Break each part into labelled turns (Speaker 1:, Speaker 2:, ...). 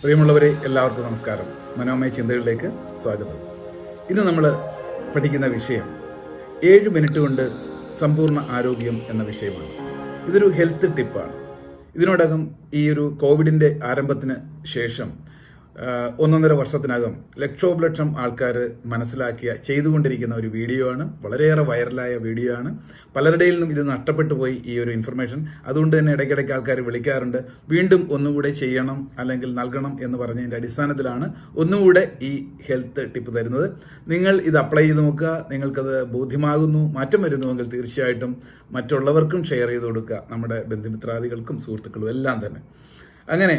Speaker 1: പ്രിയമുള്ളവരെ, എല്ലാവർക്കും നമസ്കാരം. മനോമയ ചിന്തകളിലേക്ക് സ്വാഗതം. ഇന്ന് നമ്മൾ പഠിക്കുന്ന വിഷയം 7 മിനിറ്റ് കൊണ്ട് സമ്പൂർണ്ണ ആരോഗ്യം എന്ന വിഷയമാണ്. ഇതൊരു ഹെൽത്ത് ടിപ്പാണ്. ഇതിനോടകം ഈ ഒരു കോവിഡിന്റെ ആരംഭത്തിന് ശേഷം 1.5 വർഷത്തിനകം ലക്ഷോപലക്ഷം ആൾക്കാർ മനസ്സിലാക്കിയ ചെയ്തുകൊണ്ടിരിക്കുന്ന ഒരു വീഡിയോ ആണ്. വളരെയേറെ വൈറലായ വീഡിയോ ആണ്. പലരുടെയിൽ നിന്നും ഇത് നഷ്ടപ്പെട്ടു പോയി ഈ ഒരു ഇൻഫർമേഷൻ. അതുകൊണ്ട് തന്നെ ഇടയ്ക്കിടയ്ക്ക് ആൾക്കാർ വിളിക്കാറുണ്ട്, വീണ്ടും ഒന്നുകൂടെ ചെയ്യണം അല്ലെങ്കിൽ നൽകണം എന്ന് പറഞ്ഞതിന്റെ അടിസ്ഥാനത്തിലാണ് ഒന്നുകൂടെ ഈ ഹെൽത്ത് ടിപ്പ് തരുന്നത്. നിങ്ങൾ ഇത് അപ്ലൈ ചെയ്ത് നോക്കുക. നിങ്ങൾക്കത് ബോധ്യമാകുന്നു, മാറ്റം വരുന്നുവെങ്കിൽ തീർച്ചയായിട്ടും മറ്റുള്ളവർക്കും ഷെയർ ചെയ്ത് കൊടുക്കുക, നമ്മുടെ ബന്ധുമിത്രാദികൾക്കും സുഹൃത്തുക്കളും എല്ലാം തന്നെ. അങ്ങനെ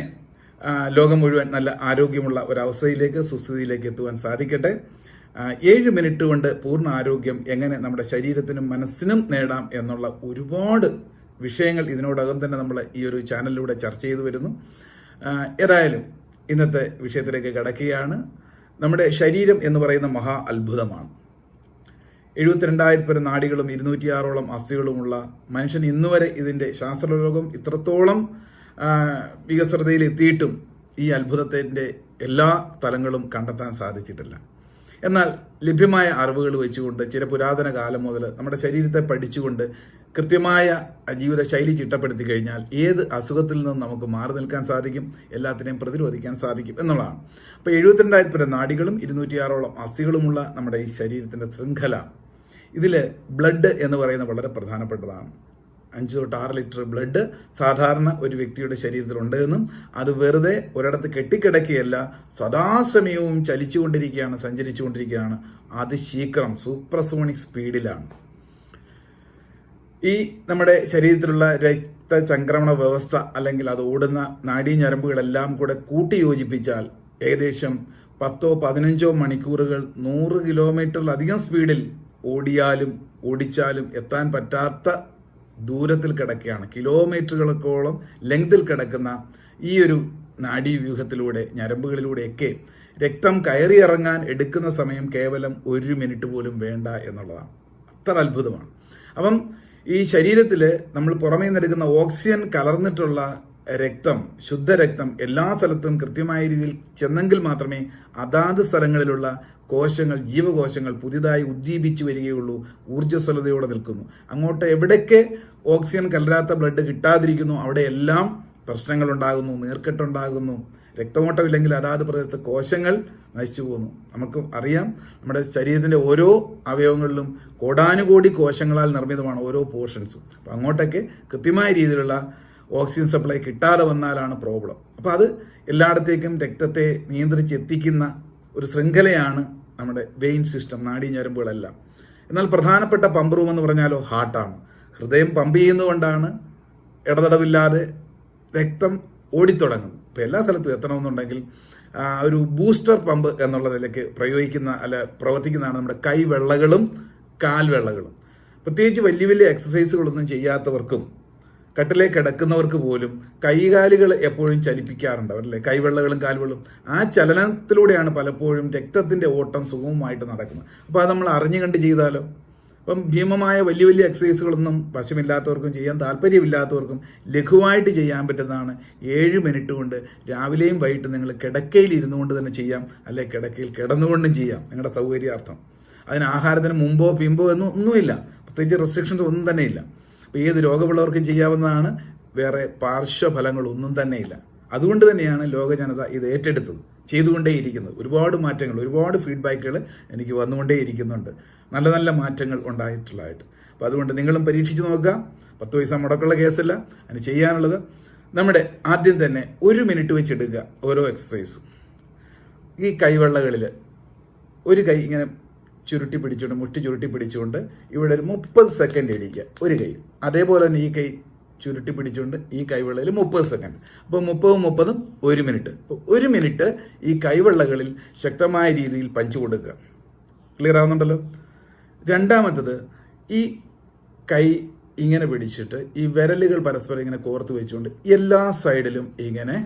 Speaker 1: ലോകം മുഴുവൻ നല്ല ആരോഗ്യമുള്ള ഒരവസ്ഥയിലേക്ക്, സുസ്ഥിതിയിലേക്ക് എത്തുവാൻ സാധിക്കട്ടെ. 7 മിനിറ്റ് കൊണ്ട് പൂർണ്ണ ആരോഗ്യം എങ്ങനെ നമ്മുടെ ശരീരത്തിനും മനസ്സിനും നേടാം എന്നുള്ള ഒരുപാട് വിഷയങ്ങൾ ഇതിനോടകം തന്നെ നമ്മൾ ഈ ഒരു ചാനലിലൂടെ ചർച്ച ചെയ്തു വരുന്നു. ഏതായാലും ഇന്നത്തെ വിഷയത്തിലേക്ക് കടക്കുകയാണ്. നമ്മുടെ ശരീരം എന്ന് പറയുന്ന മഹാ അത്ഭുതമാണ്. 72,000 പേര് നാഡികളും 206ഓളം അസ്ഥികളുമുള്ള മനുഷ്യൻ ഇന്നുവരെ ഇതിന്റെ ശാസ്ത്രലോകം ഇത്രത്തോളം വികസ്വരതയിൽ എത്തിയിട്ടും ഈ അത്ഭുതത്തിന്റെ എല്ലാ തലങ്ങളും കണ്ടെത്താൻ സാധിച്ചിട്ടില്ല. എന്നാൽ ലഭ്യമായ അറിവുകൾ വെച്ചുകൊണ്ട് ചില പുരാതന കാലം മുതൽ നമ്മുടെ ശരീരത്തെ പഠിച്ചുകൊണ്ട് കൃത്യമായ ജീവിതശൈലി ചിട്ടപ്പെടുത്തി കഴിഞ്ഞാൽ ഏത് അസുഖത്തിൽ നിന്നും നമുക്ക് മാറി നിൽക്കാൻ സാധിക്കും, എല്ലാത്തിനെയും പ്രതിരോധിക്കാൻ സാധിക്കും എന്നുള്ളതാണ്. അപ്പൊ 72,000 പേര് നാഡികളും 206ഓളം അസ്ഥികളുമുള്ള നമ്മുടെ ഈ ശരീരത്തിന്റെ ശൃംഖല, ഇതില് ബ്ലഡ് എന്ന് പറയുന്നത് വളരെ പ്രധാനപ്പെട്ടതാണ്. 5 തൊട്ട് 6 ലിറ്റർ ബ്ലഡ് സാധാരണ ഒരു വ്യക്തിയുടെ ശരീരത്തിൽ എന്നും അത് വെറുതെ ഒരിടത്ത് കെട്ടിക്കിടക്കുകയല്ല, സദാസമയവും ചലിച്ചുകൊണ്ടിരിക്കുകയാണ്, സഞ്ചരിച്ചുകൊണ്ടിരിക്കുകയാണ്. അതിശീഘ്രം സൂപ്പർസോണിക് സ്പീഡിലാണ്. ഈ നമ്മുടെ ശരീരത്തിലുള്ള രക്തചംക്രമണ വ്യവസ്ഥ അല്ലെങ്കിൽ അത് ഓടുന്ന നാഡീഞരമ്പുകളെല്ലാം കൂടെ കൂട്ടിയോജിപ്പിച്ചാൽ ഏകദേശം 10-15 മണിക്കൂറുകൾ 100 കിലോമീറ്ററിലധികം സ്പീഡിൽ ഓടിച്ചാലും എത്താൻ പറ്റാത്ത ദൂരത്തിൽ കിടക്കുകയാണ്. കിലോമീറ്ററുകൾക്കോളം ലെങ്തിൽ കിടക്കുന്ന ഈ ഒരു നാഡീവ്യൂഹത്തിലൂടെ, ഞരമ്പുകളിലൂടെയൊക്കെ രക്തം കയറിയിറങ്ങാൻ എടുക്കുന്ന സമയം കേവലം 1 മിനിറ്റ് പോലും വേണ്ട എന്നുള്ളതാണ്. അത്ര അത്ഭുതമാണ്. അപ്പം ഈ ശരീരത്തില് നമ്മൾ പുറമേ നിന്നെടുക്കുന്ന ഓക്സിജൻ കലർന്നിട്ടുള്ള രക്തം, ശുദ്ധരക്തം എല്ലാ സ്ഥലത്തും കൃത്യമായ രീതിയിൽ ചെന്നെങ്കിൽ മാത്രമേ അതാത് സ്ഥലങ്ങളിലുള്ള കോശങ്ങൾ, ജീവകോശങ്ങൾ പുതിയതായി ഉജ്ജീവിച്ചു വരികയുള്ളൂ, ഊർജ്ജസ്വലതയോടെ നിൽക്കുന്നു. അങ്ങോട്ട് എവിടേക്ക് ഓക്സിജൻ കലരാത്ത ബ്ലഡ് കിട്ടാതിരിക്കുന്നു അവിടെയെല്ലാം പ്രശ്നങ്ങൾ ഉണ്ടാകുന്നു, നീർക്കെട്ടുണ്ടാകുന്നു. രക്തമോട്ടമില്ലെങ്കിൽ അതാത് പ്രദേശത്തെ കോശങ്ങൾ നശിച്ചു പോകുന്നു. നമുക്ക് അറിയാം, നമ്മുടെ ശരീരത്തിന്റെ ഓരോ അവയവങ്ങളിലും കോടാനുകോടി കോശങ്ങളാൽ നിർമ്മിതമാണ് ഓരോ പോർഷൻസും. അപ്പൊ അങ്ങോട്ടൊക്കെ കൃത്യമായ രീതിയിലുള്ള ഓക്സിജൻ സപ്ലൈ കിട്ടാതെ വന്നാലാണ് പ്രോബ്ലം. അപ്പൊ അത് എല്ലായിടത്തേക്കും രക്തത്തെ നിയന്ത്രിച്ചെത്തിക്കുന്ന ഒരു ശൃംഖലയാണ് നമ്മുടെ വെയിൻ സിസ്റ്റം, നാഡീഞരമ്പുകളെല്ലാം. എന്നാൽ പ്രധാനപ്പെട്ട പമ്പ് റൂം എന്ന് പറഞ്ഞാലോ ഹാർട്ടാണ്. ഹൃദയം പമ്പ് ചെയ്യുന്നതുകൊണ്ടാണ് ഇടതടവില്ലാതെ രക്തം ഓടിത്തുടങ്ങുന്നത്. ഇപ്പൊ എല്ലാ സ്ഥലത്തും എത്തണമെന്നുണ്ടെങ്കിൽ ഒരു ബൂസ്റ്റർ പമ്പ് എന്നുള്ള നിലയ്ക്ക് പ്രവർത്തിക്കുന്നതാണ് നമ്മുടെ കൈവെള്ളകളും കാൽവെള്ളകളും. പ്രത്യേകിച്ച് വലിയ വലിയ എക്സസൈസുകളൊന്നും ചെയ്യാത്തവർക്കും കട്ടിലേക്ക് കിടക്കുന്നവർക്ക് പോലും കൈകാലുകൾ എപ്പോഴും ചലിപ്പിക്കാറുണ്ട്, അവരല്ലേ, കൈവെള്ളകളും കാൽവെള്ളം. ആ ചലനത്തിലൂടെയാണ് പലപ്പോഴും രക്തത്തിന്റെ ഓട്ടം സുഗമമായിട്ട് നടക്കുന്നത്. അപ്പൊ അത് നമ്മൾ അറിഞ്ഞു കണ്ട് ചെയ്താലോ. അപ്പം ഭീമമായ വലിയ വലിയ എക്സസൈസുകളൊന്നും വശമില്ലാത്തവർക്കും ചെയ്യാൻ താല്പര്യമില്ലാത്തവർക്കും ലഘുവായിട്ട് ചെയ്യാൻ പറ്റുന്നതാണ് 7 മിനിറ്റ് കൊണ്ട്. രാവിലെയും വൈകിട്ടും നിങ്ങൾ കിടക്കയിൽ ഇരുന്നു കൊണ്ട് തന്നെ ചെയ്യാം, അല്ലെ കിടക്കയിൽ കിടന്നുകൊണ്ടും ചെയ്യാം, നിങ്ങളുടെ സൗകര്യാർത്ഥം. അതിന് ആഹാരത്തിന് മുമ്പോ പിമ്പോ ഒന്നുമില്ല, പ്രത്യേകിച്ച് റെസ്ട്രിക്ഷൻസ് ഒന്നും തന്നെ ഇല്ല. ഏത് രോഗമുള്ളവർക്കും ചെയ്യാവുന്നതാണ്, വേറെ പാർശ്വഫലങ്ങളൊന്നും തന്നെയില്ല. അതുകൊണ്ട് തന്നെയാണ് ലോക ജനത ഇത് ഏറ്റെടുത്തത്, ചെയ്തുകൊണ്ടേയിരിക്കുന്നത്. ഒരുപാട് മാറ്റങ്ങൾ, ഒരുപാട് ഫീഡ്ബാക്കുകൾ എനിക്ക് വന്നുകൊണ്ടേയിരിക്കുന്നുണ്ട്, നല്ല നല്ല മാറ്റങ്ങൾ ഉണ്ടായിട്ടുള്ളതായിട്ട്. അപ്പൊ അതുകൊണ്ട് നിങ്ങളും പരീക്ഷിച്ചു നോക്കുക. 10 പൈസ മുടക്കുള്ള കേസല്ല. അതിന് ചെയ്യാനുള്ളത് നമ്മുടെ ആദ്യം തന്നെ 1 മിനിറ്റ് വെച്ചെടുക്കുക ഓരോ എക്സസൈസും. ഈ കൈവെള്ളകളിൽ ഒരു കൈ ഇങ്ങനെ ചുരുട്ടി പിടിച്ചുകൊണ്ട്, മുട്ടി ചുരുട്ടി പിടിച്ചുകൊണ്ട് ഇവിടെ ഒരു 30 സെക്കൻഡ് ഇടിക്കുക ഒരു കൈ. അതേപോലെ തന്നെ ഈ കൈ ചുരുട്ടി പിടിച്ചുകൊണ്ട് ഈ കൈവെള്ളയിൽ 30 സെക്കൻഡ്. അപ്പോൾ 30 1 മിനിറ്റ്. അപ്പോൾ 1 മിനിറ്റ് ഈ കൈവെള്ളകളിൽ ശക്തമായ രീതിയിൽ പഞ്ച് കൊടുക്കുക. ക്ലിയർ ആവുന്നുണ്ടല്ലോ. രണ്ടാമത്തത്, ഈ കൈ ഇങ്ങനെ പിടിച്ചിട്ട് ഈ വിരലുകൾ പരസ്പരം ഇങ്ങനെ കോർത്ത് വെച്ചുകൊണ്ട് എല്ലാ സൈഡിലും ഇങ്ങനെ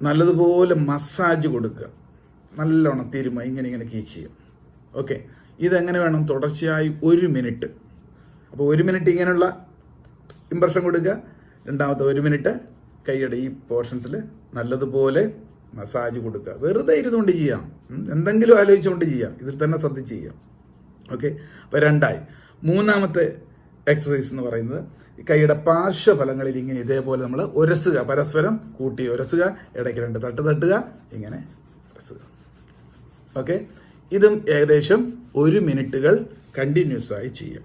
Speaker 1: നല്ലതുപോലെ മസാജ് കൊടുക്കുക. നല്ലോണം തിരുമ ഇങ്ങനെ കീച്ച് ചെയ്യുക. ഓക്കെ, ഇതെങ്ങനെ വേണം? തുടർച്ചയായി 1 മിനിറ്റ്. അപ്പോൾ 1 മിനിറ്റ് ഇങ്ങനെയുള്ള ഇംപ്രഷൻ കൊടുക്കുക. രണ്ടാമത്തെ 1 മിനിറ്റ് കൈയുടെ ഈ പോർഷൻസിൽ നല്ലതുപോലെ മസാജ് കൊടുക്കുക. വെറുതെ ഇരുന്നുകൊണ്ട് ചെയ്യാം, എന്തെങ്കിലും ആലോചിച്ചുകൊണ്ട് ചെയ്യാം, ഇതിൽ തന്നെ ശ്രദ്ധിച്ച് ചെയ്യാം. ഓക്കെ, അപ്പൊ 2 മൂന്നാമത്തെ എക്സസൈസ് എന്ന് പറയുന്നത് കൈയുടെ പാർശ്വഫലങ്ങളിൽ ഇങ്ങനെ ഇതേപോലെ നമ്മൾ ഉരസുക, പരസ്പരം കൂട്ടി ഉരസുക, ഇടയ്ക്ക് 2 തട്ട് തട്ടുക, ഇങ്ങനെ ഉരസുക. ഓക്കെ, ഇതും ഏകദേശം 1 മിനിറ്റുകൾ കണ്ടിന്യൂസ് ആയി ചെയ്യാം.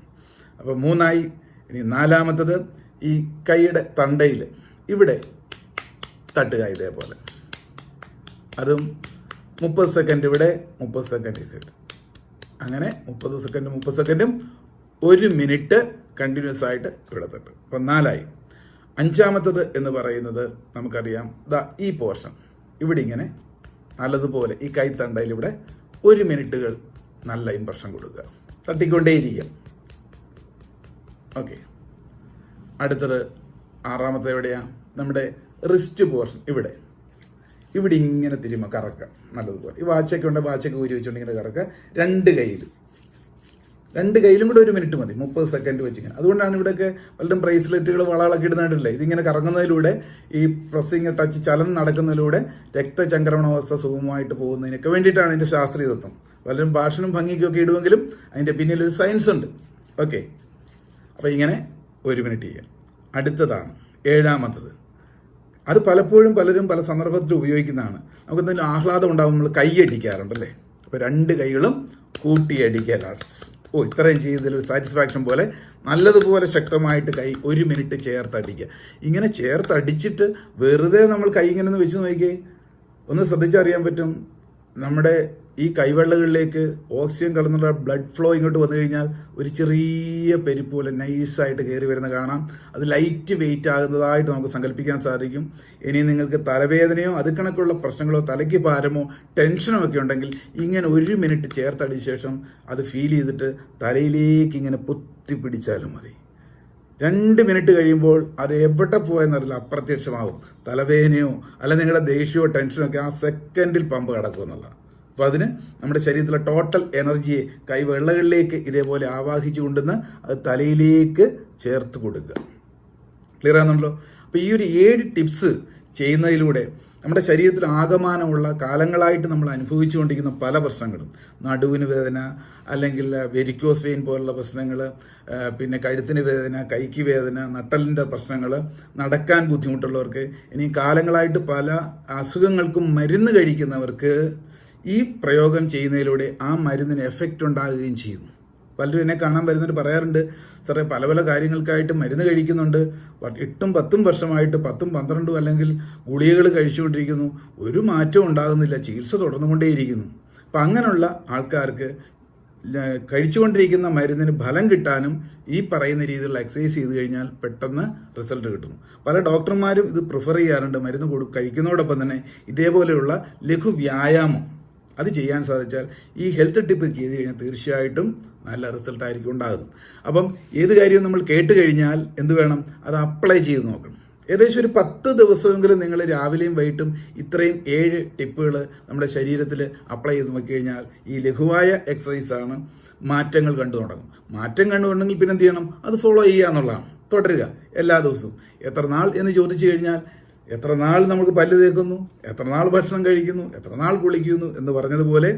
Speaker 1: അപ്പൊ 3. ഇനി 4ാമത്തത് ഈ കൈയുടെ തണ്ടയിൽ ഇവിടെ തട്ടുക ഇതേപോലെ. അതും 30 സെക്കൻഡ് ഇവിടെ, 30 സെക്കൻഡ് ഈ സൈഡ്, അങ്ങനെ 30 സെക്കൻഡും 1 മിനിറ്റ് കണ്ടിന്യൂസ് ആയിട്ട് ഇവിടെ തട്ടും. അപ്പൊ 4. 5ാമത്തത് എന്ന് പറയുന്നത് നമുക്കറിയാം, ഈ പോർഷൻ ഇവിടെ ഇങ്ങനെ നല്ലതുപോലെ ഈ കൈത്തണ്ടയിൽ ഇവിടെ 1 മിനിറ്റുകൾ നല്ല ഇംപ്രഷൻ കൊടുക്കുക, തട്ടിക്കൊണ്ടേയിരിക്കുക. ഓക്കെ, അടുത്തത് 6ാമത്തെ എവിടെയാ, നമ്മുടെ റിസ്റ്റ് പോർഷൻ ഇവിടെ ഇങ്ങനെ തിരുമ കറക്കുക നല്ലതുപോലെ. ഈ വാച്ചൊക്കെ ഉണ്ട്, വാച്ചൊക്കെ ഊരി വെച്ചുകൊണ്ട് ഇങ്ങനെ കറക്കുക. 2 കൈയിലും കൂടെ 1 മിനിറ്റ് മതി, 30 സെക്കൻഡ് വെച്ചിങ്ങനെ. അതുകൊണ്ടാണ് ഇവിടെയൊക്കെ പലരും ബ്രേസ്ലെറ്റുകൾ, വളകളൊക്കെ ഇടുന്നില്ലേ. ഇതിങ്ങനെ കറങ്ങുന്നതിലൂടെ, ഈ പ്രസ്സിങ് ടച്ച് ചലനം നടക്കുന്നതിലൂടെ രക്തചംക്രമണ വ്യവസ്ഥ സുഗമമായിട്ട് പോകുന്നതിനൊക്കെ വേണ്ടിയിട്ടാണ് ഇതിന്റെ ശാസ്ത്രീയ തത്വം. പലരും ഭാഷനും ഭംഗിക്കൊക്കെ ഇടുമെങ്കിലും അതിന്റെ പിന്നിൽ ഒരു സയൻസ് ഉണ്ട്. ഓക്കെ, അപ്പൊ ഇങ്ങനെ 1 മിനിറ്റ് ചെയ്യാം. അടുത്തതാണ് 7ാമത്തത്. അത് പലപ്പോഴും പലരും പല സന്ദർഭത്തിൽ ഉപയോഗിക്കുന്നതാണ്. നമുക്ക് എന്തെങ്കിലും ആഹ്ലാദം ഉണ്ടാകുമ്പോൾ നമ്മൾ കൈയടിക്കാറുണ്ടല്ലേ. അപ്പൊ 2 കൈകളും കൂട്ടിയടിക്കുക ലാസ്റ്റ്. ഇത്രയും ചെയ്തതിൽ ഒരു സാറ്റിസ്ഫാക്ഷൻ പോലെ നല്ലതുപോലെ ശക്തമായിട്ട് കൈ 1 മിനിറ്റ് ചേർത്തടിക്കുക. ഇങ്ങനെ ചേർത്തടിച്ചിട്ട് വെറുതെ നമ്മൾ കൈ ഇങ്ങനെ ഒന്ന് വെച്ച് നോക്കിയേ, ഒന്ന് ശ്രദ്ധിച്ചറിയാൻ പറ്റും. നമ്മുടെ ഈ കൈവെള്ളകളിലേക്ക് ഓക്സിജൻ കലർന്നുള്ള ബ്ലഡ് ഫ്ലോ ഇങ്ങോട്ട് വന്നു കഴിഞ്ഞാൽ ഒരു ചെറിയ പെരുപ്പ് പോലെ നൈസായിട്ട് കയറി വരുന്ന കാണാം. അത് ലൈറ്റ് വെയിറ്റ് ആകുന്നതായിട്ട് നമുക്ക് സങ്കല്പിക്കാൻ സാധിക്കും. ഇനി നിങ്ങൾക്ക് തലവേദനയോ അത് കണക്കുള്ള പ്രശ്നങ്ങളോ തലയ്ക്ക് ഭാരമോ ടെൻഷനോ ഒക്കെ ഉണ്ടെങ്കിൽ ഇങ്ങനെ 1 മിനിറ്റ് ചേർത്തടിച്ച ശേഷം അത് ഫീൽ ചെയ്തിട്ട് തലയിലേക്ക് ഇങ്ങനെ പൊത്തി പിടിച്ചാലും മതി. 2 മിനിറ്റ് കഴിയുമ്പോൾ അത് എവിടെ പോയെന്നറിയില്ല, അപ്രത്യക്ഷമാവും. തലവേദനയോ അല്ല നിങ്ങളുടെ ദേഷ്യമോ ടെൻഷനോ ഒക്കെ ആ സെക്കൻഡിൽ പമ്പ് കിടക്കും എന്നുള്ളതാണ്. അപ്പൊ അതിന് നമ്മുടെ ശരീരത്തിലെ ടോട്ടൽ എനർജിയെ കൈവെള്ളകളിലേക്ക് ഇതേപോലെ ആവാഹിച്ചു കൊണ്ടുവന്ന് അത് തലയിലേക്ക് ചേർത്ത് കൊടുക്കുക. ക്ലിയർ ആണെന്നുണ്ടല്ലോ. അപ്പൊ ഈ ഒരു 7 ടിപ്സ് ചെയ്യുന്നതിലൂടെ നമ്മുടെ ശരീരത്തിൽ ആകമാനമുള്ള കാലങ്ങളായിട്ട് നമ്മൾ അനുഭവിച്ചുകൊണ്ടിരിക്കുന്ന പല പ്രശ്നങ്ങളും, നടുവിന് വേദന, അല്ലെങ്കിൽ വെരിക്കോസ് വെയിൻ പോലുള്ള പ്രശ്നങ്ങൾ, പിന്നെ കഴുത്തിന് വേദന, കൈക്ക് വേദന, നട്ടലിന്റെ പ്രശ്നങ്ങൾ, നടക്കാൻ ബുദ്ധിമുട്ടുള്ളവർക്ക്, ഇനി കാലങ്ങളായിട്ട് പല അസുഖങ്ങൾക്കും മരുന്ന് കഴിക്കുന്നവർക്ക് ഈ പ്രയോഗം ചെയ്യുന്നതിലൂടെ ആ മരുന്നിന് എഫക്റ്റ് ഉണ്ടാകുകയും ചെയ്യുന്നു. പലരും എന്നെ കാണാൻ വരുന്നവർ പറയാറുണ്ട്, സാറേ പല പല കാര്യങ്ങൾക്കായിട്ട് മരുന്ന് കഴിക്കുന്നുണ്ട്, 8-10 വർഷമായിട്ട് 10-12 അല്ലെങ്കിൽ ഗുളികകൾ കഴിച്ചുകൊണ്ടിരിക്കുന്നു, ഒരു മാറ്റവും ഉണ്ടാകുന്നില്ല, ചികിത്സ തുടർന്നുകൊണ്ടേയിരിക്കുന്നു. അപ്പം അങ്ങനെയുള്ള ആൾക്കാർക്ക് കഴിച്ചുകൊണ്ടിരിക്കുന്ന മരുന്നിന് ഫലം കിട്ടാനും ഈ പറയുന്ന രീതിയിലുള്ള എക്സസൈസ് ചെയ്ത് കഴിഞ്ഞാൽ പെട്ടെന്ന് റിസൾട്ട് കിട്ടുന്നു. പല ഡോക്ടർമാരും ഇത് പ്രിഫർ ചെയ്യാറുണ്ട്. മരുന്ന് കഴിക്കുന്നതോടൊപ്പം തന്നെ ഇതേപോലെയുള്ള ലഘു വ്യായാമം അത് ചെയ്യാൻ സാധിച്ചാൽ ഈ ഹെൽത്ത് ടിപ്പ് ചെയ്ത് കഴിഞ്ഞാൽ തീർച്ചയായിട്ടും നല്ല റിസൾട്ട് ആയിരിക്കും ഉണ്ടാകുന്നത്. അപ്പം ഏത് കാര്യവും നമ്മൾ കേട്ട് കഴിഞ്ഞാൽ എന്ത് വേണം, അത് അപ്ലൈ ചെയ്ത് നോക്കണം. ഏകദേശം ഒരു 10 ദിവസമെങ്കിലും നിങ്ങൾ രാവിലെയും വൈകിട്ടും ഇത്രയും 7 ടിപ്പുകൾ നമ്മുടെ ശരീരത്തിൽ അപ്ലൈ ചെയ്ത് നോക്കിക്കഴിഞ്ഞാൽ ഈ ലഘുവായ എക്സസൈസാണ് മാറ്റങ്ങൾ കണ്ടു തുടങ്ങും. മാറ്റം കണ്ടുകൊണ്ടെങ്കിൽ പിന്നെ എന്ത് ചെയ്യണം, അത് ഫോളോ ചെയ്യുക എന്നുള്ളതാണ്. തുടരുക എല്ലാ ദിവസവും. എത്ര നാൾ എന്ന് ചോദിച്ചു കഴിഞ്ഞാൽ എത്ര നാൾ നമുക്ക് പല്ല് തേക്കുന്നു, എത്ര നാൾ ഭക്ഷണം കഴിക്കുന്നു, എത്ര നാൾ കുളിക്കുന്നു എന്ന് പറഞ്ഞതുപോലെ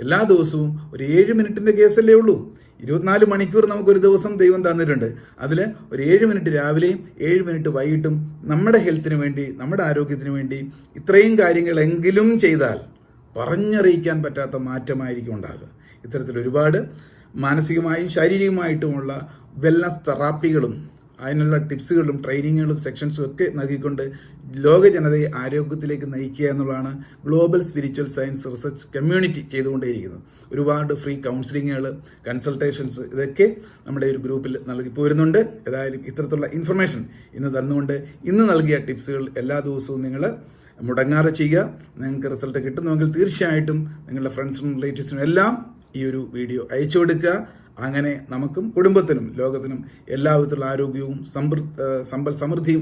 Speaker 1: എല്ലാ ദിവസവും ഒരു 7 മിനിറ്റിന്റെ കേസല്ലേ ഉള്ളൂ. 24 മണിക്കൂർ നമുക്കൊരു ദിവസം ദൈവം തന്നിട്ടുണ്ട്. അതിൽ ഒരു 7 മിനിറ്റ് രാവിലെയും 7 മിനിറ്റ് വൈകിട്ടും നമ്മുടെ ഹെൽത്തിന് വേണ്ടി, നമ്മുടെ ആരോഗ്യത്തിന് വേണ്ടി ഇത്രയും കാര്യങ്ങളെങ്കിലും ചെയ്താൽ പറഞ്ഞറിയിക്കാൻ പറ്റാത്ത മാറ്റമായിരിക്കും ഉണ്ടാകുക. ഇത്തരത്തിൽ ഒരുപാട് മാനസികമായും ശാരീരികമായിട്ടുമുള്ള വെൽനസ് തെറാപ്പികളും അതിനുള്ള ടിപ്സുകളും ട്രെയിനിങ്ങുകളും സെക്ഷൻസും ഒക്കെ നൽകിക്കൊണ്ട് ലോക ജനതയെ ആരോഗ്യത്തിലേക്ക് നയിക്കുക എന്നുള്ളതാണ് global spiritual science research community ചെയ്തുകൊണ്ടേയിരിക്കുന്നത്. ഒരുപാട് ഫ്രീ കൗൺസിലിങ്ങുകൾ, കൺസൾട്ടേഷൻസ് ഇതൊക്കെ നമ്മുടെ ഒരു ഗ്രൂപ്പിൽ നൽകി പോരുന്നുണ്ട്. ഏതായാലും ഇത്തരത്തിലുള്ള ഇൻഫർമേഷൻ ഇന്ന് തന്നുകൊണ്ട് ഇന്ന് നൽകിയ ടിപ്സുകൾ എല്ലാ ദിവസവും നിങ്ങൾ മുടങ്ങാതെ ചെയ്യുക. നിങ്ങൾക്ക് റിസൾട്ട് കിട്ടുന്നുവെങ്കിൽ തീർച്ചയായിട്ടും നിങ്ങളുടെ ഫ്രണ്ട്സിനും റിലേറ്റീവ്സിനും എല്ലാം ഈ ഒരു വീഡിയോ അയച്ചു കൊടുക്കുക. അങ്ങനെ നമുക്കും കുടുംബത്തിനും ലോകത്തിനും എല്ലാവിധത്തിലുള്ള ആരോഗ്യവും സമ്പൽ സമൃദ്ധിയും